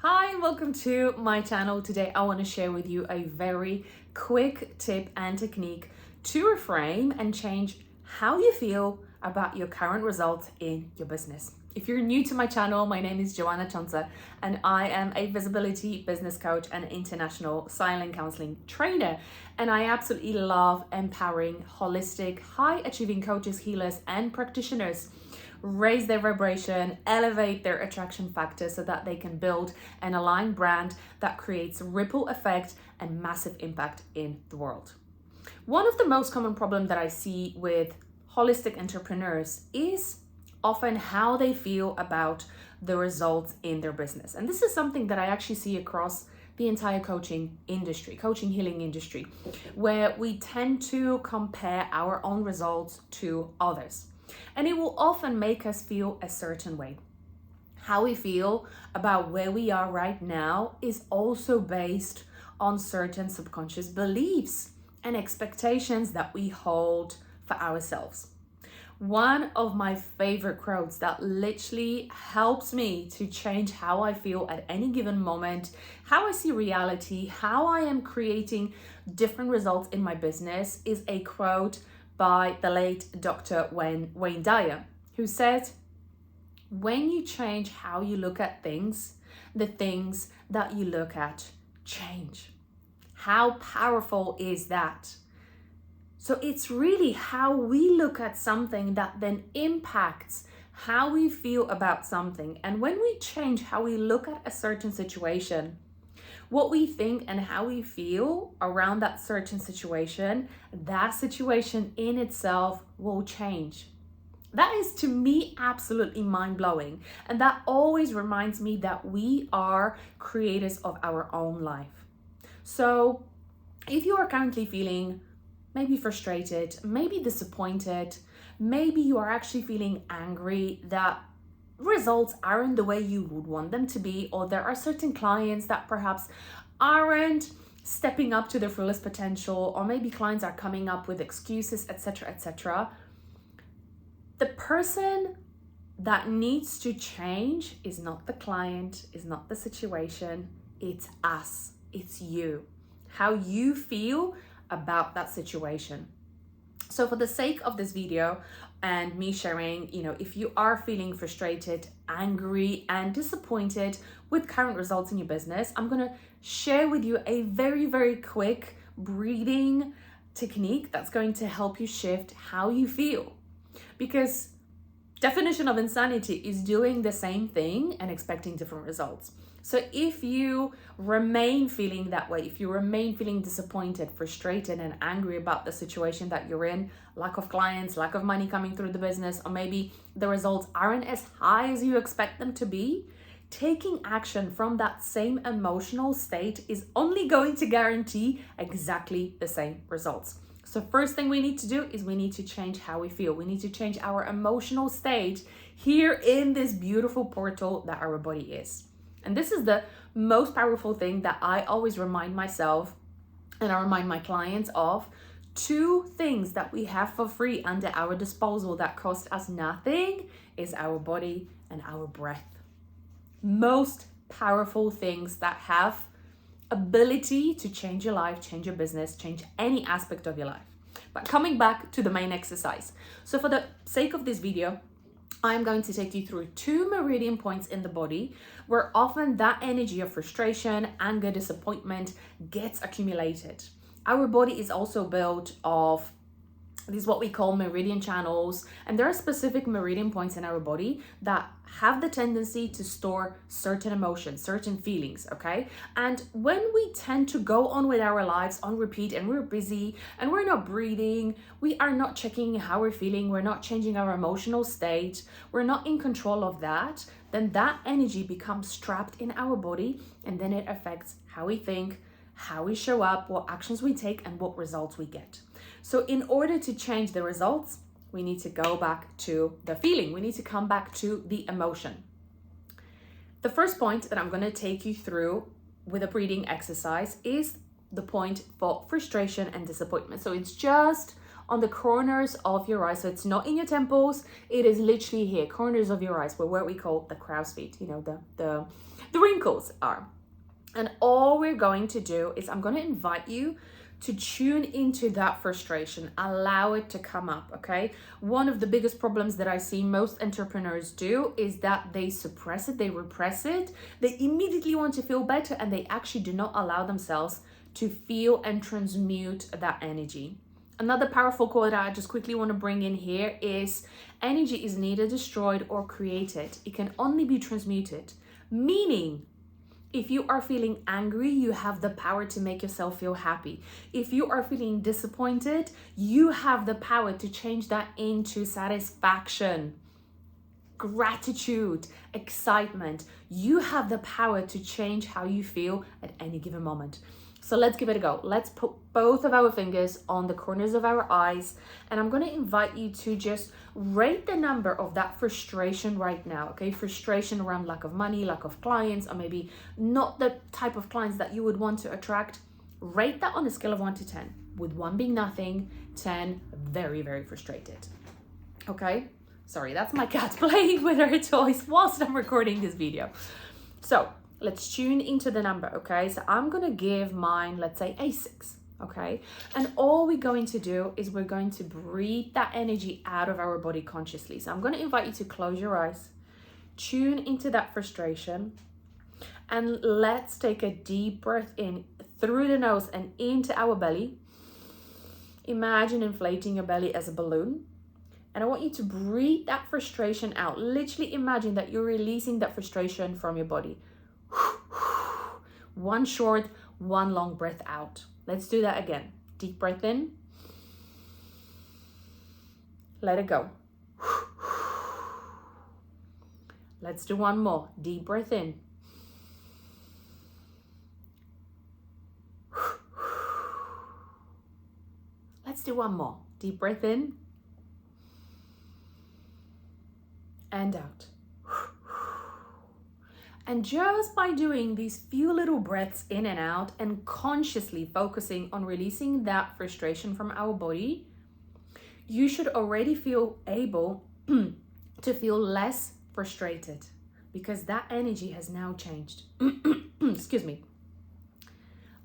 Hi, and welcome to my channel. Today I want to share with you a very quick tip and technique to reframe and change how you feel about your current results in your business. If you're new to my channel, my name is Joanna Chonsa and I am a visibility business coach and international silent counseling trainer. And I absolutely love empowering holistic, high achieving coaches, healers, and practitioners raise their vibration, elevate their attraction factor so that they can build an aligned brand that creates ripple effect and massive impact in the world. One of the most common problems that I see with holistic entrepreneurs is often how they feel about the results in their business. And this is something that I actually see across the entire coaching industry, coaching healing industry, where we tend to compare our own results to others. And it will often make us feel a certain way. How we feel about where we are right now is also based on certain subconscious beliefs and expectations that we hold for ourselves. One of my favorite quotes that literally helps me to change how I feel at any given moment, how I see reality, how I am creating different results in my business is a quote by the late Dr. Wayne Dyer, who said, when you change how you look at things, the things that you look at change. How powerful is that? So it's really how we look at something that then impacts how we feel about something. And when we change how we look at a certain situation, what we think and how we feel around that certain situation, that situation in itself will change. That is, to me, absolutely mind-blowing. And that always reminds me that we are creators of our own life. So if you are currently feeling maybe frustrated, maybe disappointed, maybe you are actually feeling angry that results aren't the way you would want them to be, or there are certain clients that perhaps aren't stepping up to their fullest potential, or maybe clients are coming up with excuses, etc., etc. The person that needs to change is not the client, is not the situation, it's us, it's you, how you feel about that situation. So for the sake of this video and me sharing, if you are feeling frustrated, angry, and disappointed with current results in your business, I'm going to share with you a very, very quick breathing technique that's going to help you shift how you feel. Because definition of insanity is doing the same thing and expecting different results. So if you remain feeling that way, if you remain feeling disappointed, frustrated, and angry about the situation that you're in, lack of clients, lack of money coming through the business, or maybe the results aren't as high as you expect them to be, taking action from that same emotional state is only going to guarantee exactly the same results. So first thing we need to do is we need to change how we feel. We need to change our emotional state here in this beautiful portal that our body is. And this is the most powerful thing that I always remind myself and I remind my clients of. 2 things that we have for free under our disposal that cost us nothing is our body and our breath. Most powerful things that have ability to change your life, change your business, change any aspect of your life. But coming back to the main exercise. So for the sake of this video, I'm going to take you through 2 meridian points in the body where often that energy of frustration, anger, disappointment gets accumulated. Our body is also built of these what we call meridian channels, and there are specific meridian points in our body that have the tendency to store certain emotions, certain feelings, okay? And when we tend to go on with our lives on repeat and we're busy and we're not breathing, we are not checking how we're feeling, we're not changing our emotional state, we're not in control of that, then that energy becomes trapped in our body, and then it affects how we think, how we show up, what actions we take, and what results we get. So in order to change the results, we need to go back to the feeling. We need to come back to the emotion. The first point that I'm going to take you through with a breathing exercise is the point for frustration and disappointment. So it's just on the corners of your eyes. So it's not in your temples. It is literally here, corners of your eyes, where we call the crow's feet, the the wrinkles are. And all we're going to do is I'm going to invite you to tune into that frustration, allow it to come up, okay? One of the biggest problems that I see most entrepreneurs do is that they suppress it, they repress it, they immediately want to feel better, and they actually do not allow themselves to feel and transmute that energy. Another powerful quote I just quickly want to bring in here is, energy is neither destroyed or created. It can only be transmuted. Meaning, if you are feeling angry, you have the power to make yourself feel happy. If you are feeling disappointed, you have the power to change that into satisfaction, gratitude, excitement. You have the power to change how you feel at any given moment. So let's give it a go. Let's put both of our fingers on the corners of our eyes. And I'm going to invite you to just rate the number of that frustration right now. Okay, frustration around lack of money, lack of clients, or maybe not the type of clients that you would want to attract. Rate that on a scale of 1 to 10, with 1 being nothing, 10 very, very frustrated. Okay, sorry, that's my cat playing with her toys whilst I'm recording this video. So let's tune into the number, okay? So I'm gonna give mine, let's say a 6, okay? And all we're going to do is we're going to breathe that energy out of our body consciously. So I'm gonna invite you to close your eyes, tune into that frustration, and let's take a deep breath in through the nose and into our belly. Imagine inflating your belly as a balloon. And I want you to breathe that frustration out. Literally imagine that you're releasing that frustration from your body. One short, one long breath out. Let's do that again. Deep breath in. Let it go. Let's do one more. Deep breath in. Let's do one more. Deep breath in. And out. And just by doing these few little breaths in and out and consciously focusing on releasing that frustration from our body, you should already feel able to feel less frustrated because that energy has now changed. Excuse me.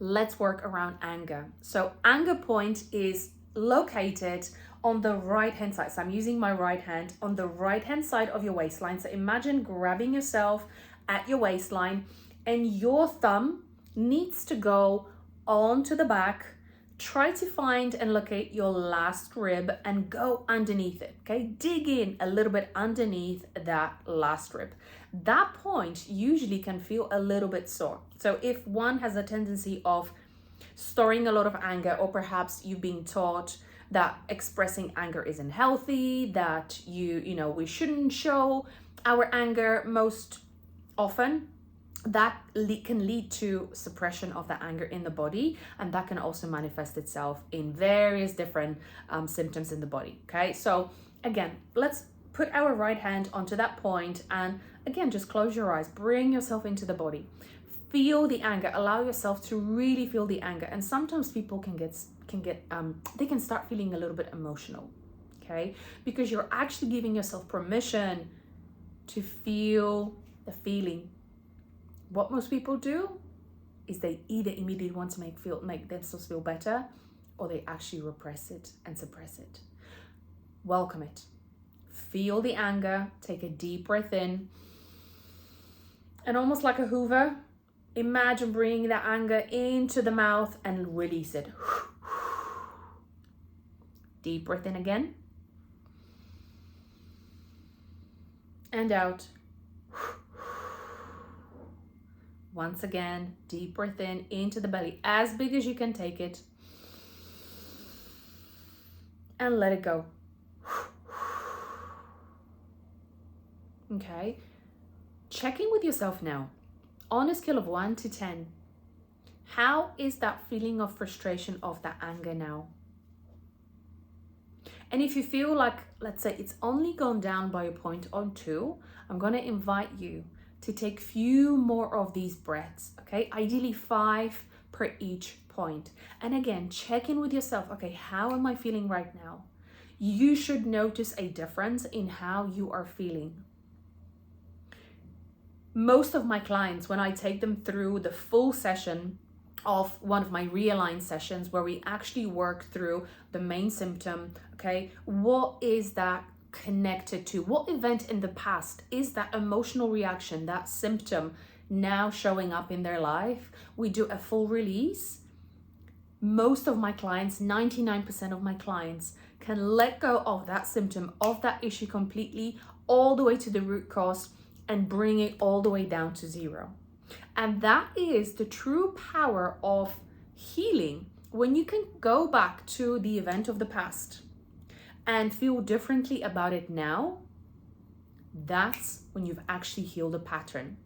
Let's work around anger. So anger point is located on the right hand side. So I'm using my right hand on the right hand side of your waistline. So imagine grabbing yourself at your waistline and your thumb needs to go onto the back. Try to find and locate your last rib and go underneath it, okay? Dig in a little bit underneath that last rib. That point usually can feel a little bit sore. So if one has a tendency of storing a lot of anger, or perhaps you've been taught that expressing anger isn't healthy, that we shouldn't show our anger most often, that can lead to suppression of the anger in the body, and that can also manifest itself in various different symptoms in the body. Okay, so again, let's put our right hand onto that point, and again, just close your eyes, bring yourself into the body, feel the anger, allow yourself to really feel the anger. And sometimes people they can start feeling a little bit emotional, okay, because you're actually giving yourself permission to feel the feeling. What most people do is they either immediately want to make themselves feel better, or they actually repress it and suppress it. Welcome it. Feel the anger. Take a deep breath in. And almost like a Hoover, imagine bringing that anger into the mouth and release it. Deep breath in again. And out. Once again, deep breath in into the belly, as big as you can take it. And let it go. Okay. Checking with yourself now. On a scale of 1 to 10, how is that feeling of frustration, of that anger now? And if you feel like, let's say it's only gone down by a point or 2, I'm going to invite you to take few more of these breaths, okay? Ideally 5 per each point. And again, check in with yourself. Okay, how am I feeling right now? You should notice a difference in how you are feeling. Most of my clients, when I take them through the full session of one of my realign sessions where we actually work through the main symptom, okay, what is that connected to? What event in the past is that emotional reaction, that symptom now showing up in their life? We do a full release. Most of my clients, 99% of my clients, can let go of that symptom, of that issue completely, all the way to the root cause and bring it all the way down to zero. And that is the true power of healing. When you can go back to the event of the past and feel differently about it now, that's when you've actually healed a pattern.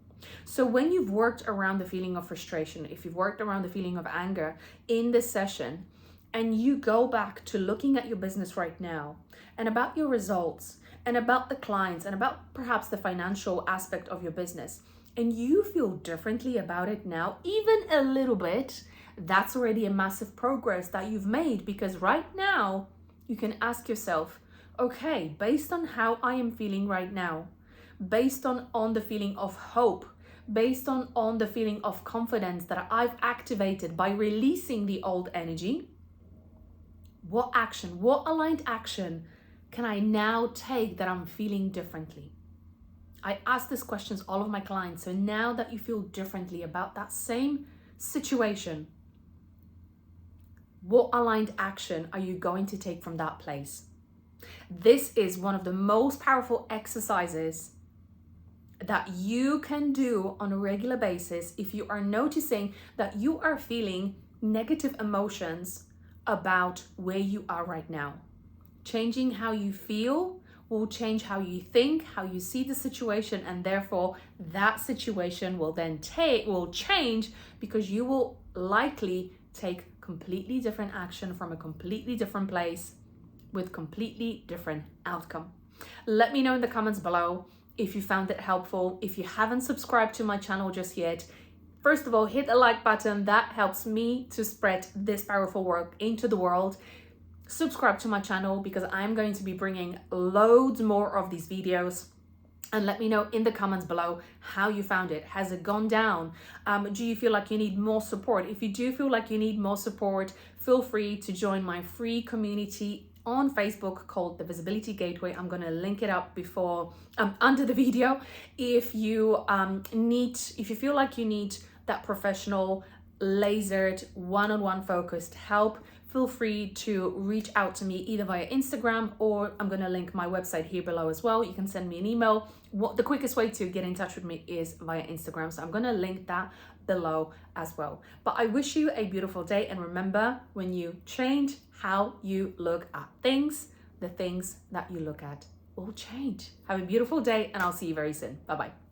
So when you've worked around the feeling of frustration, if you've worked around the feeling of anger in this session, and you go back to looking at your business right now and about your results and about the clients and about perhaps the financial aspect of your business, and you feel differently about it now, even a little bit, that's already a massive progress that you've made. Because right now you can ask yourself, okay, based on how I am feeling right now, based on the feeling of hope, based on the feeling of confidence that I've activated by releasing the old energy, what action, what aligned action can I now take that I'm feeling differently? I ask these questions all of my clients. So now that you feel differently about that same situation, what aligned action are you going to take from that place? This is one of the most powerful exercises that you can do on a regular basis if you are noticing that you are feeling negative emotions about where you are right now. Changing how you feel will change how you think, how you see the situation, and therefore that situation will then change, because you will likely take completely different action from a completely different place with completely different outcome. Let me know in the comments below if you found it helpful. If you haven't subscribed to my channel just yet, first of all, hit the like button. That helps me to spread this powerful work into the world. Subscribe to my channel because I'm going to be bringing loads more of these videos. And let me know in the comments below how you found it. Has it gone down? Do you feel like you need more support? If you do feel like you need more support, feel free to join my free community on Facebook called The Visibility Gateway. I'm going to link it up before under the video. If you feel like you need that professional, lasered, one-on-one focused help, feel free to reach out to me either via Instagram, or I'm going to link my website here below as well. You can send me an email. The quickest way to get in touch with me is via Instagram. So I'm going to link that below as well. But I wish you a beautiful day. And remember, when you change how you look at things, the things that you look at will change. Have a beautiful day, and I'll see you very soon. Bye-bye.